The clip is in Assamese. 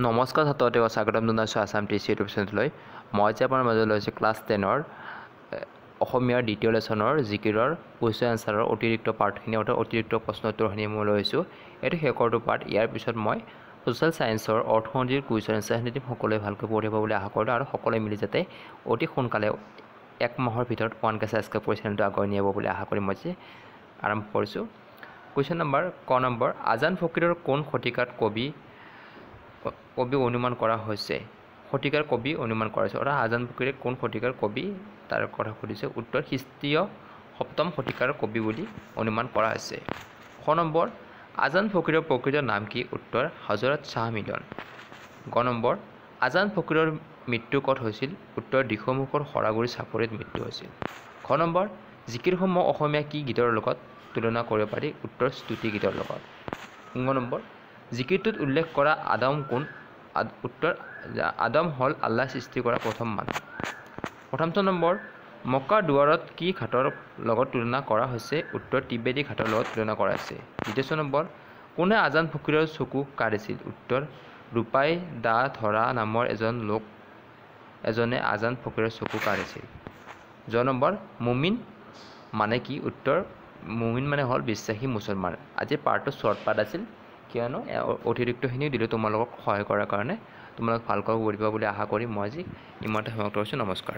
নমস্কাৰ ছাত্ৰসকলক স্বাগতম জনাইছোঁ আছাম টিচি ইউটিউব চেনেললৈ। মই যে আপোনাৰ মাজলৈ লৈছোঁ ক্লাছ 10ৰ অসমীয়াৰ দ্বিতীয় লেচনৰ জিকিৰৰ কুৱেশ্যন এনচাৰৰ অতিৰিক্ত পাৰ্টখিনি অৰ্থাৎ অতিৰিক্ত প্ৰশ্ন উত্তৰখিনি মই লৈছোঁ। এইটো শেষৰটো পাৰ্ট। ইয়াৰ পিছত মই ছ'চিয়েল ছায়েন্সৰ অৰ্থনীতিৰ কুৱেশ্যন এনচাৰখিনি সকলোৱে ভালকৈ পঢ়িব বুলি আশা কৰিলোঁ আৰু সকলোৱে মিলি যাতে অতি সোনকালে 1 মাহৰ ভিতৰত 1K ছাবস্ক্ৰাইব কৰি চেনেলটো আগুৱাই নিয়াব বুলি আশা কৰি মই যে আৰম্ভ কৰিছোঁ। কুৱেশ্যন নম্বৰ ক নম্বৰ আজান ফকীৰৰ কোন শতিকাত কবি অনুমান কৰা হৈছে? শতিকাৰ কবি অনুমান কৰা হৈছে অৰ্থাৎ আজান ফকীৰে কোন শতিকাৰ কবি তাৰ কথা সুধিছে। উত্তৰ খ্ৰীষ্টীয় 7ম শতিকাৰ কবি বুলি অনুমান কৰা হৈছে। খ নম্বৰ আজান ফকীৰৰ প্ৰকৃত নাম কি? উত্তৰ হজৰত শ্বাহ মিলন। গ নম্বৰ আজান ফকীৰৰ মৃত্যু ক'ত হৈছিল? উত্তৰ দিখৌমুখৰ সৰাগুৰি চাপৰিত মৃত্যু হৈছিল। খ নম্বৰ জিকিৰসমূহ অসমীয়া কি গীতৰ লগত তুলনা কৰিব পাৰি? উত্তৰ স্তুতি গীতৰ লগত। গ নম্বৰ জিকিৰটোত উল্লেখ কৰা আদম কোন? উত্তৰ আদম হ'ল আল্লাহ সৃষ্টি কৰা প্ৰথম মানুহ। প্ৰথম নম্বৰ মক্কাৰ দুৱাৰত কি ঘাটৰ লগত তুলনা কৰা হৈছে? উত্তৰ ত্ৰিবেদী ঘাটৰ লগত তুলনা কৰা হৈছে। দ্বিতীয় নম্বৰ কোনে আজান ফকীৰৰ চকু কাঢ়িছিল? উত্তৰ ৰূপাই দা ধৰা নামৰ এজনে আজান ফকীৰৰ চকু কাঢ়িছিল। জ নম্বৰ মুমিন মানে কি? উত্তৰ মুমিন মানে হ'ল বিশ্বাসী মুছলমান। আজি পাৰ্টটো শ্বৰ্ট পাৰ্ট আছিল কিয়নো অতিৰিক্তখিনিও দিলোঁ তোমালোকক সহায় কৰাৰ কাৰণে। তোমালোক ভালকৈ পঢ়িবা বুলি আশা কৰি মই আজি ইমানতে সমাপ্ত কৰিছোঁ। নমস্কাৰ।